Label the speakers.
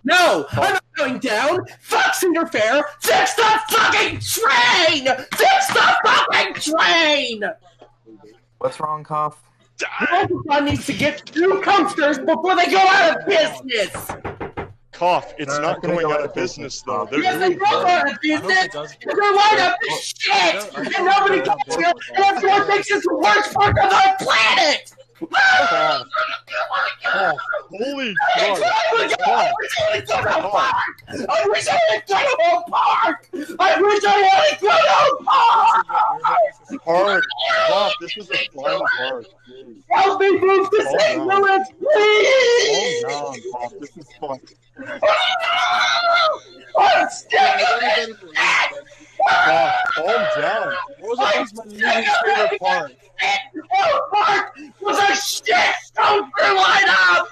Speaker 1: No, I'm not going down. Fuck Cedar Fair. Fix the fucking train. Fix the fucking train.
Speaker 2: What's wrong, COF?
Speaker 1: Robophone needs to get new coasters before they go out of business.
Speaker 3: COF, it's not going out of business, though.
Speaker 1: Yes, they go out of business because they're lined up as shit, and nobody comes here, and everyone thinks it's the worst part of the planet.
Speaker 3: Holy
Speaker 1: I wish I had a park. I wish I had a park.
Speaker 3: Park. COF, this is a fun park.
Speaker 1: Help me move to St. Louis, please.
Speaker 3: Calm down, COF. This is fun.
Speaker 1: I'm sticking to this.
Speaker 3: Calm down. What was my least favorite part?
Speaker 1: Park was a shit stone for line up.